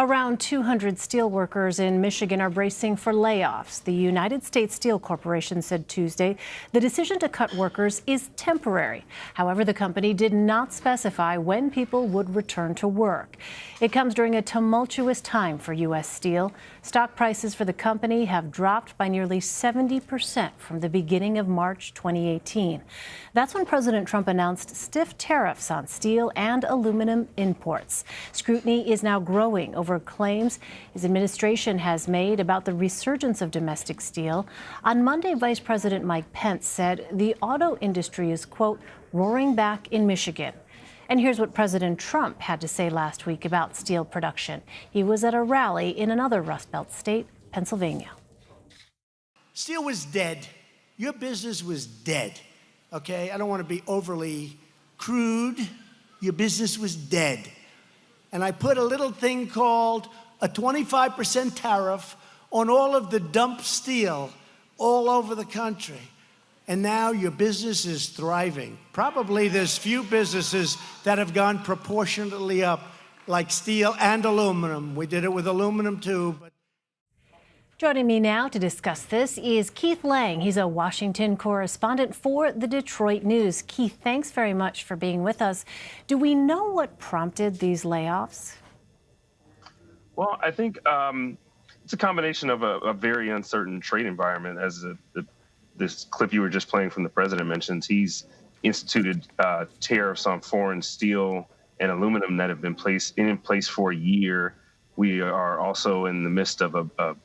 Around 200 steelworkers in Michigan are bracing for layoffs. The United States Steel Corporation said Tuesday the decision to cut workers is temporary. However, the company did not specify when people would return to work. It comes during a tumultuous time for U.S. Steel. Stock prices for the company have dropped by nearly 70% from the beginning of March 2018. That's when President Trump announced stiff tariffs on steel and aluminum imports. Scrutiny is now growing over claims his administration has made about the resurgence of domestic steel. On Monday, Vice President Mike Pence said the auto industry is, quote, roaring back in Michigan. And here's what President Trump had to say last week about steel production. He was at a rally in another Rust Belt state, Pennsylvania. Steel was dead. Your business was dead, okay? I don't want to be overly crude. Your business was dead. And I put a little thing called a 25% tariff on all of the dumped steel all over the country. And now your business is thriving. Probably there's few businesses that have gone proportionately up, like steel and aluminum. We did it with aluminum too. Joining me now to discuss this is Keith Laing. He's a Washington correspondent for the Detroit News. Keith, thanks very much for being with us. Do we know what prompted these layoffs? Well, I think it's a combination of a very uncertain trade environment. As this clip you were just playing from the president mentions, he's instituted tariffs on foreign steel and aluminum that have been in place for a year. We are also in the midst of a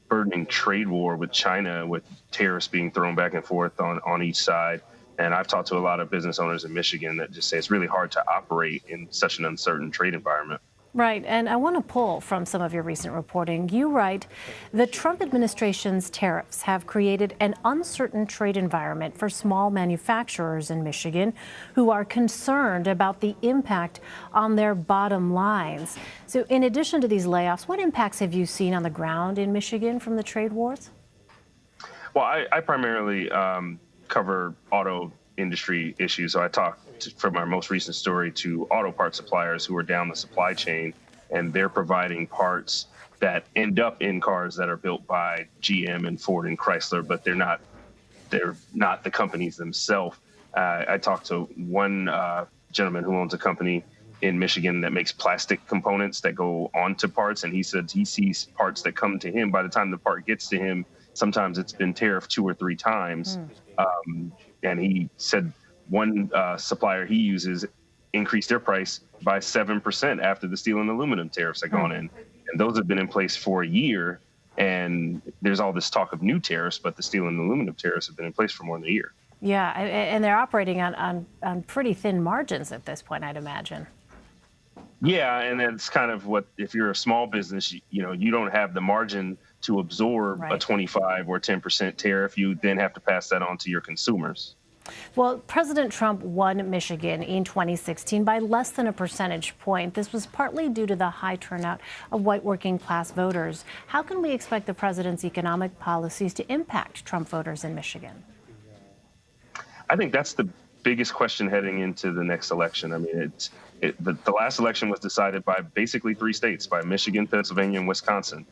burdening trade war with China, with tariffs being thrown back and forth on each side. And I've talked to a lot of business owners in Michigan that just say it's really hard to operate in such an uncertain trade environment. Right. And I want to pull from some of your recent reporting. You write, the Trump administration's tariffs have created an uncertain trade environment for small manufacturers in Michigan who are concerned about the impact on their bottom lines. So in addition to these layoffs, what impacts have you seen on the ground in Michigan from the trade wars? Well, I primarily cover auto industry issues. So I talked from our most recent story to auto parts suppliers who are down the supply chain, and they're providing parts that end up in cars that are built by GM and Ford and Chrysler, but they're not the companies themselves. I talked to one gentleman who owns a company in Michigan that makes plastic components that go onto parts, and he said he sees parts that come to him. By the time the part gets to him, sometimes it's been tariffed 2 or 3 times. And he said one supplier he uses increased their price by 7% after the steel and aluminum tariffs had gone in. And those have been in place for a year. And there's all this talk of new tariffs, but the steel and aluminum tariffs have been in place for more than a year. Yeah, and they're operating on pretty thin margins at this point, I'd imagine. Yeah, and that's kind of what, if you're a small business, you don't have the margin to absorb a 25 or 10% tariff. You then have to pass that on to your consumers. Well, President Trump won Michigan in 2016 by less than a percentage point. This was partly due to the high turnout of white working class voters. How can we expect the president's economic policies to impact Trump voters in Michigan? I think that's the biggest question heading into the next election. I mean, the last election was decided by basically 3 states, by Michigan, Pennsylvania, and Wisconsin.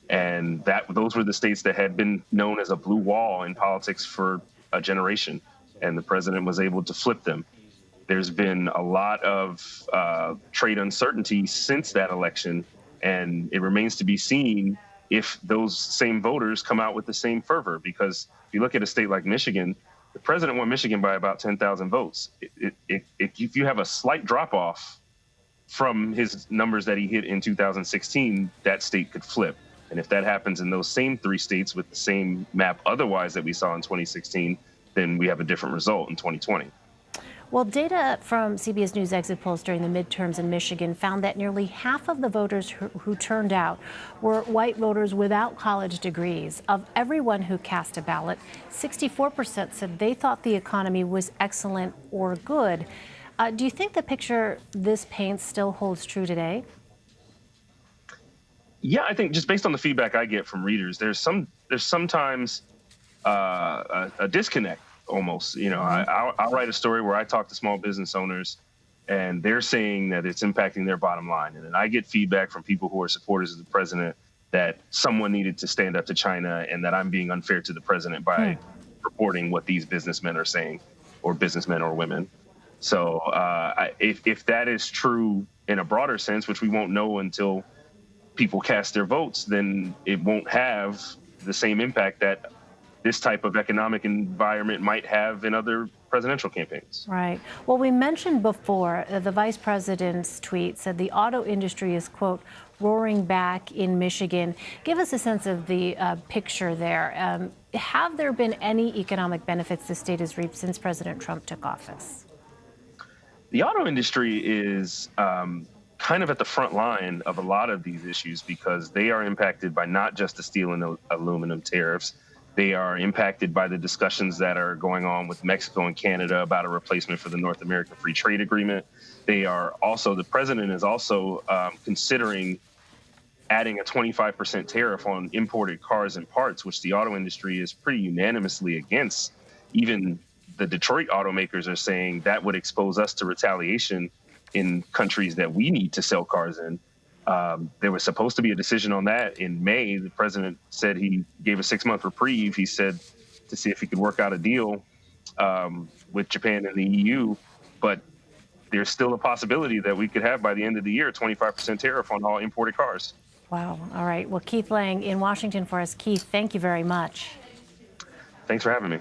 And those were the states that had been known as a blue wall in politics for a generation. And the president was able to flip them. There's been a lot of trade uncertainty since that election, and it remains to be seen if those same voters come out with the same fervor. Because if you look at a state like Michigan, the president won Michigan by about 10,000 votes. If you have a slight drop-off from his numbers that he hit in 2016, that state could flip. And if that happens in those same 3 states with the same map otherwise that we saw in 2016, then we have a different result in 2020. Well, data from CBS News exit polls during the midterms in Michigan found that nearly half of the voters who turned out were white voters without college degrees. Of everyone who cast a ballot, 64% said they thought the economy was excellent or good. Do you think the picture this paints still holds true today? Yeah, I think just based on the feedback I get from readers, there's sometimes a disconnect almost. I'll write a story where I talk to small business owners and they're saying that it's impacting their bottom line. And then I get feedback from people who are supporters of the president that someone needed to stand up to China and that I'm being unfair to the president by reporting what these businessmen are saying, or businessmen or women. So if that is true in a broader sense, which we won't know until people cast their votes, then it won't have the same impact that this type of economic environment might have in other presidential campaigns. Right. Well, we mentioned before the vice president's tweet said the auto industry is, quote, roaring back in Michigan. Give us a sense of the picture there. Have there been any economic benefits the state has reaped since President Trump took office? The auto industry is kind of at the front line of a lot of these issues because they are impacted by not just the steel and aluminum tariffs. They are impacted by the discussions that are going on with Mexico and Canada about a replacement for the North American Free Trade Agreement. They are also, the president is also considering adding a 25% tariff on imported cars and parts, which the auto industry is pretty unanimously against. Even the Detroit automakers are saying that would expose us to retaliation in countries that we need to sell cars in. There was supposed to be a decision on that in May. The president said he gave a 6-month reprieve. He said to see if he could work out a deal with Japan and the EU. But there's still a possibility that we could have by the end of the year a 25% tariff on all imported cars. Wow. All right. Well, Keith Laing in Washington for us. Keith, thank you very much. Thanks for having me.